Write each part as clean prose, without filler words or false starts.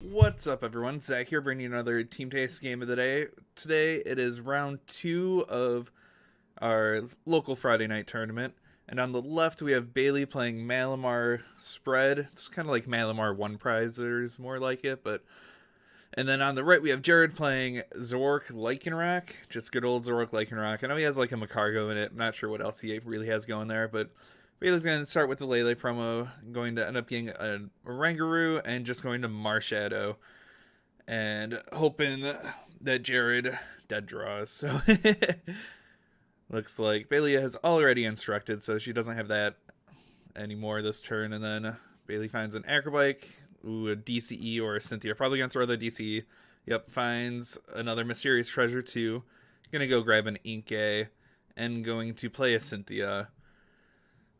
What's up, everyone? Zach here, bringing you another Team Taste game of the day. Today it is round 2 of our local Friday night tournament, and on the left we have Bailey playing Malamar Spread. It's kind of like Malamar One Prizers, more like it, but. And then on the right we have Jared playing Zoroark Lycanroc, just good old Zoroark Lycanroc. I know he has like a Macargo in it. I'm not sure what else he really has going there, but Bailey's going to start with the Lele promo, going to end up getting a Rangaroo and just going to Marshadow and hoping that Jared dead draws. So looks like Bailey has already instructed, so she doesn't have that anymore this turn. And then Bailey finds an Acrobike, a DCE or a Cynthia. Probably going to throw the DCE. Yep, finds another Mysterious Treasure too. Gonna go grab an Inkay and going to play a Cynthia.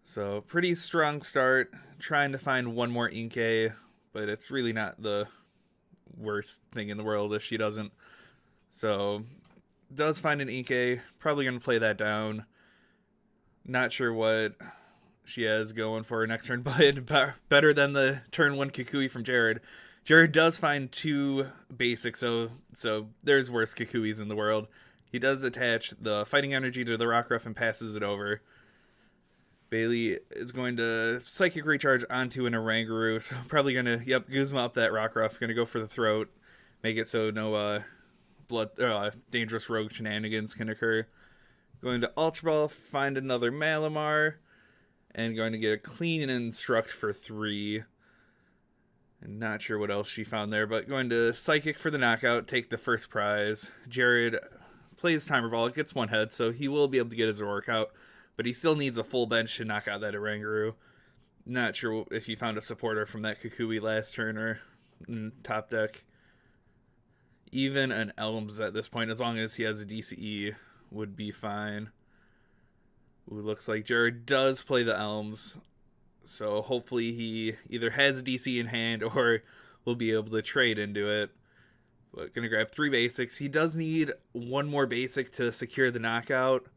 So pretty strong start. Trying to find one more Inkay, but it's really not the worst thing in the world if she doesn't. So does find an Inkay. Probably going to play that down. Not sure what she has going for her next turn, but better than the turn 1 Kukui from Jared. Jared does find 2 basics, so there's worse Kukuis in the world. He does attach the Fighting Energy to the Rockruff and passes it over. Bailey is going to Psychic Recharge onto an Oranguru, so probably going to, Guzma up that Rockruff, going to go for the throat, make it so no dangerous rogue shenanigans can occur. Going to Ultra Ball, find another Malamar, and going to get a clean Instruct for 3. And not sure what else she found there, but going to Psychic for the knockout, take the first prize. Jared plays Timer Ball, gets 1 head, so he will be able to get his Zoroark out. But he still needs a full bench to knock out that Oranguru. Not sure if he found a supporter from that Kukui last turn or top deck. Even an Elms at this point, as long as he has a DCE, would be fine. Ooh, looks like Jared does play the Elms. So hopefully he either has a DC in hand or will be able to trade into it. But gonna grab 3 basics. He does need 1 more basic to secure the knockout.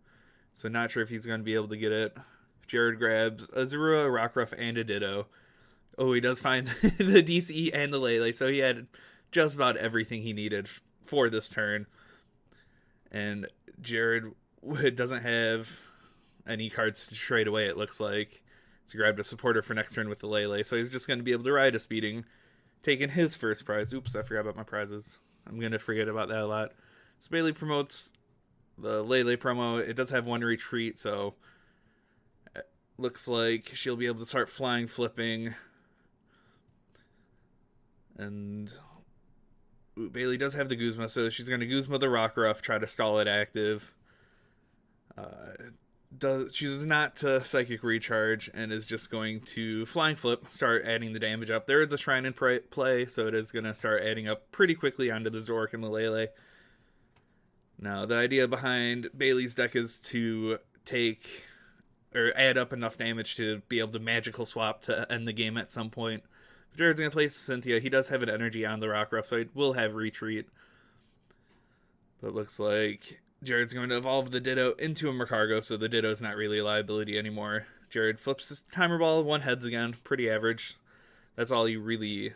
So not sure if he's going to be able to get it. Jared grabs a Zorua, a Rockruff, and a Ditto. Oh, he does find the DCE and the Lele, so he had just about everything he needed for this turn. And Jared doesn't have any cards to trade away, it looks like. So he grabbed a supporter for next turn with the Lele, so he's just going to be able to ride a Speeding, taking his first prize. Oops, I forgot about my prizes. I'm going to forget about that a lot. So Bailey promotes the Lele promo. It does have 1 retreat, so it looks like she'll be able to start flying flipping. And Bailey does have the Guzma, so she's going to Guzma the Rockruff, try to stall it active. She's not to Psychic Recharge and is just going to Flying Flip, start adding the damage up. There is a Shrine in play, so it is going to start adding up pretty quickly onto the Zoroark and the Lele. Now, the idea behind Bailey's deck is to take or add up enough damage to be able to magical swap to end the game at some point. But Jared's going to play Cynthia. He does have an energy on the Rockruff, so he will have retreat. But it looks like Jared's going to evolve the Ditto into a Macargo, so the Ditto's not really a liability anymore. Jared flips his Timer Ball, 1 heads again, pretty average. That's all you really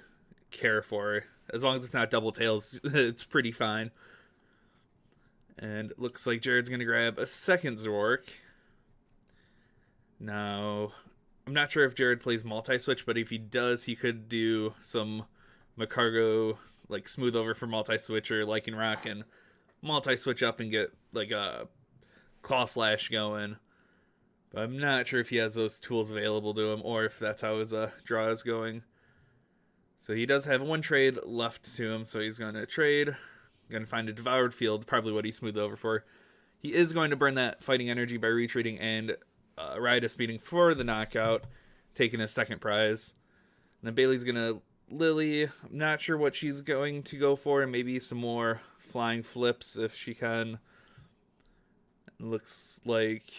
care for. As long as it's not double tails, it's pretty fine. And it looks like Jared's going to grab a second Zoroark. Now, I'm not sure if Jared plays multi-switch, but if he does, he could do some Macargo, like smooth over for multi-switch or Lycanroc and multi-switch up and get like a Claw Slash going. But I'm not sure if he has those tools available to him or if that's how his draw is going. So he does have 1 trade left to him, so he's going to trade. Going to find a Devoured Field, probably what he smoothed over for. He is going to burn that Fighting Energy by retreating and ride a Speeding for the knockout, taking his second prize. And then Bailey's going to Lily. I'm not sure what she's going to go for. Maybe some more Flying Flips if she can. It looks like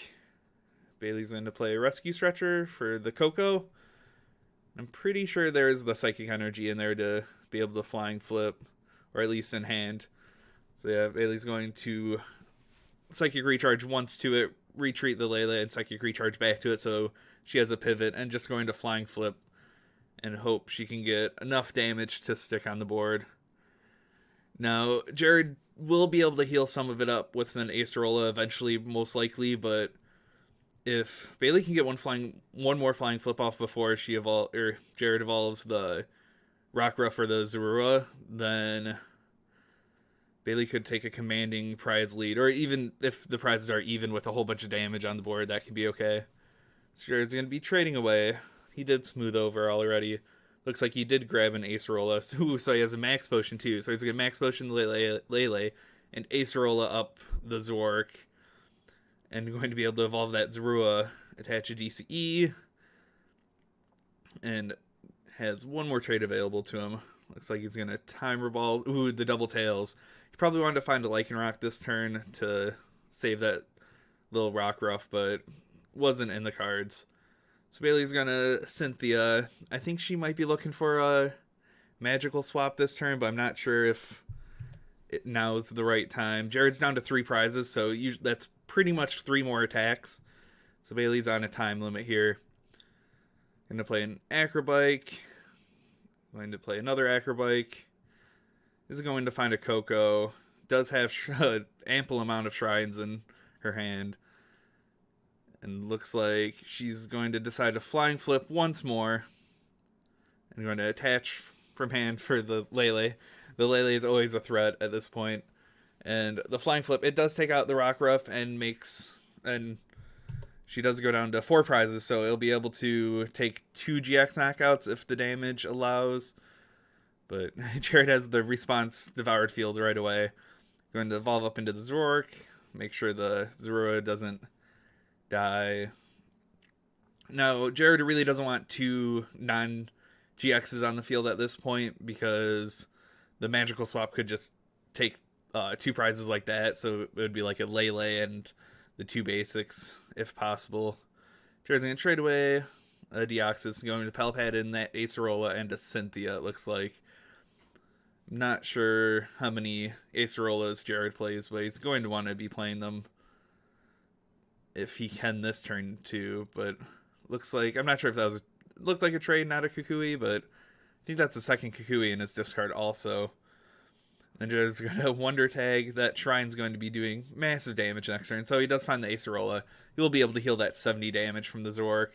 Bailey's going to play a Rescue Stretcher for the Coco. I'm pretty sure there's the Psychic Energy in there to be able to Flying Flip, or at least in hand. So yeah, Bailey's going to Psychic Recharge once to it, retreat the Lele, and Psychic Recharge back to it, so she has a pivot, and just going to Flying Flip and hope she can get enough damage to stick on the board. Now, Jared will be able to heal some of it up with an Acerola eventually, most likely, but if Bailey can get one more flying flip off before Jared evolves the Rockruff or the Zorua, then Bailey could take a commanding prize lead, or even if the prizes are even with a whole bunch of damage on the board, that could be okay. So Jared's going to be trading away. He did smooth over already. Looks like he did grab an Acerola, so he has a max potion too. So he's going to max potion Lele and Acerola up the Zoroark, and going to be able to evolve that Zorua, attach a DCE, and has one more trade available to him. Looks like he's going to Timer Ball. Ooh, the double tails. He probably wanted to find a Lycanroc this turn to save that little Rockruff, but wasn't in the cards. So Bailey's gonna Cynthia. I think she might be looking for a magical swap this turn, but I'm not sure if now's the right time. Jared's down to 3 prizes, so that's pretty much 3 more attacks. So Bailey's on a time limit here. Going to play an Acrobike. Going to play another Acrobike. Is going to find a Coco. Does have an ample amount of shrines in her hand. And looks like she's going to decide to flying flip once more. And going to attach from hand for the Lele. The Lele is always a threat at this point. And the flying flip, it does take out the Rockruff and she does go down to 4 prizes, so it'll be able to take 2 GX knockouts if the damage allows. But Jared has the response Devoured Field right away. Going to evolve up into the Zoroark. Make sure the Zorua doesn't die. Now, Jared really doesn't want 2 non-GXs on the field at this point because the magical swap could just take 2 prizes like that. So it would be like a Lele and the 2 basics if possible. Jared's going to trade away a Deoxys, going to Palpad in that Acerola and a Cynthia, it looks like. I'm not sure how many Acerolas Jared plays, but he's going to want to be playing them if he can this turn too. But looks like, I'm not sure if that looked like a trade, not a Kukui, but I think that's the second Kukui in his discard also. And Jared's going to Wonder Tag. That Shrine's going to be doing massive damage next turn, so he does find the Acerola. He will be able to heal that 70 damage from the Zoroark.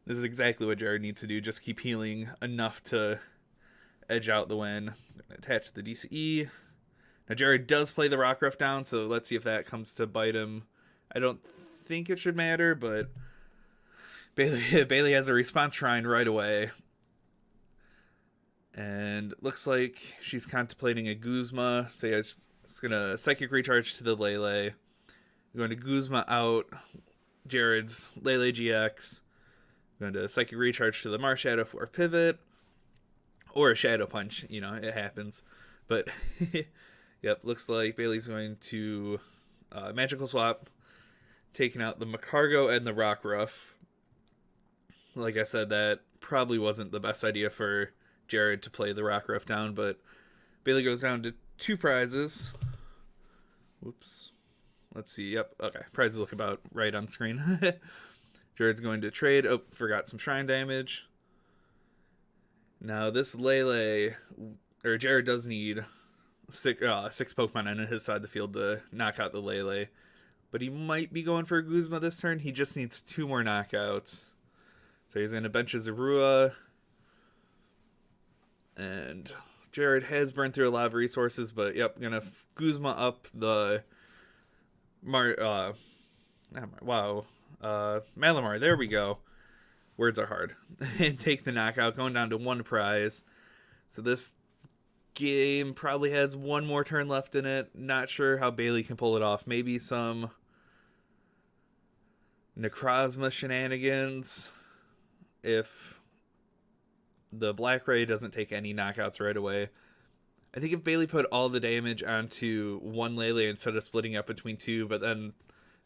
This is exactly what Jared needs to do, just keep healing enough to edge out the win. Attach the DCE. Now Jared does play the Rockruff down, so let's see if that comes to bite him. I don't think it should matter, but Bailey has a response shrine right away. And looks like she's contemplating a Guzma. So yeah, it's gonna Psychic Recharge to the Lele. We're going to Guzma out Jared's Lele GX. Going to Psychic Recharge to the Marshadow for a pivot. Or a Shadow Punch, you know, it happens. But, yep, looks like Bailey's going to Magical Swap, taking out the Macargo and the Rockruff. Like I said, that probably wasn't the best idea for Jared to play the Rockruff down, but Bailey goes down to 2 prizes. Whoops. Let's see, yep, okay, prizes look about right on screen. Jared's going to trade. Oh, forgot some shrine damage. Now this Lele, or Jared does need 6 Pokemon on his side of the field to knock out the Lele. But he might be going for a Guzma this turn. He just needs 2 more knockouts. So he's going to bench a Zorua. And Jared has burned through a lot of resources, but yep, going to Guzma up the Malamar. There we go. Words are hard. And take the knockout, going down to 1 prize. So this game probably has 1 more turn left in it. Not sure how Bailey can pull it off. Maybe some Necrozma shenanigans if the Black Ray doesn't take any knockouts right away. I think if Bailey put all the damage onto 1 Lele instead of splitting up between 2, but then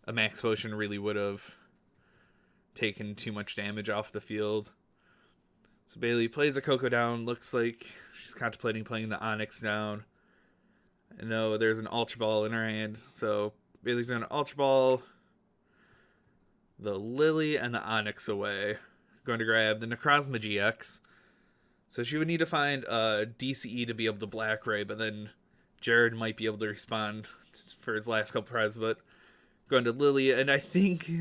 a Max Potion really would have taken too much damage off the field. So Bailey plays a Coco down. Looks like she's contemplating playing the Onyx down. I know there's an Ultra Ball in her hand, so Bailey's going to Ultra Ball the Lily and the Onyx away. Going to grab the Necrozma GX. So she would need to find DCE to be able to Black Ray, but then Jared might be able to respond for his last couple tries. But going to Lily, and I think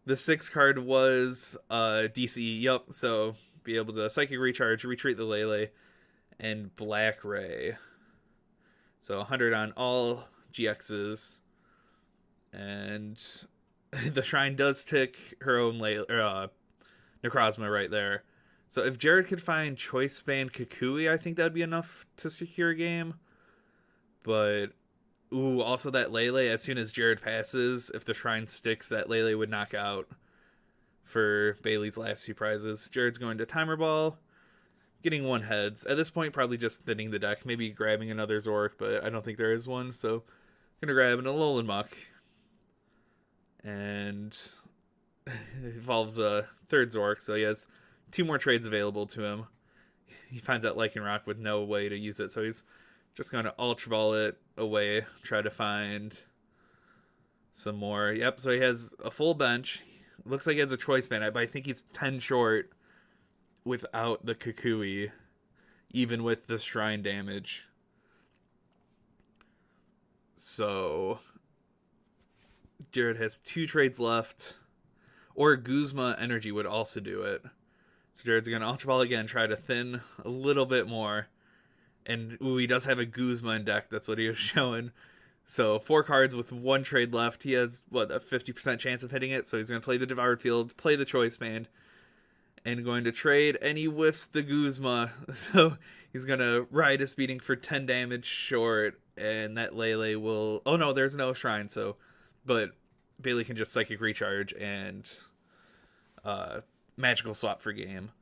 the 6 card was DCE. Yup, so be able to Psychic Recharge, retreat the Lele, and Black Ray. So 100 on all GXs. And the Shrine does tick her own Necrozma right there. So if Jared could find Choice Band Kukui, I think that would be enough to secure a game. But, ooh, also that Lele, as soon as Jared passes, if the Shrine sticks, that Lele would knock out for Bailey's last 2 prizes. Jared's going to Timer Ball, getting 1 heads. At this point, probably just thinning the deck, maybe grabbing another Zoroark, but I don't think there is one. So, going to grab an Alolan Muck. And it evolves a 3rd Zoroark, so he has 2 more trades available to him. He finds that Lycanroc with no way to use it, so he's just going to Ultra Ball it away, try to find some more. Yep, so he has a full bench. Looks like he has a Choice Band, but I think he's 10 short without the Kukui, even with the Shrine damage. So Jared has 2 trades left, or Guzma Energy would also do it. So Jared's going to Ultra Ball again, try to thin a little bit more. And ooh, he does have a Guzma in deck. That's what he was showing. So 4 cards with 1 trade left. He has, what, a 50% chance of hitting it. So he's going to play the Devoured Field, play the Choice Band, and going to trade, and he whiffs the Guzma. So he's going to ride his beating for 10 damage short, and that Lele will... Oh no, there's no Shrine, so... But Bailey can just Psychic Recharge and Magical Swap for game.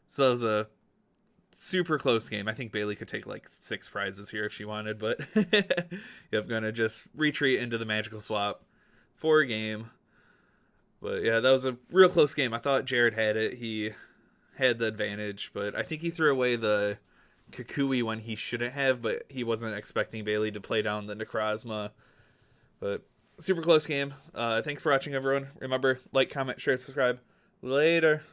So that was a super close game. I think Bailey could take like 6 prizes here if she wanted, but yep, gonna just retreat into the Magical Swap for a game. But yeah, that was a real close game. I thought Jared had it. He had the advantage, but I think he threw away the Kukui when he shouldn't have, but he wasn't expecting Bailey to play down the Necrozma. But super close game. Thanks for watching, everyone. Remember, like, comment, share, subscribe. Later.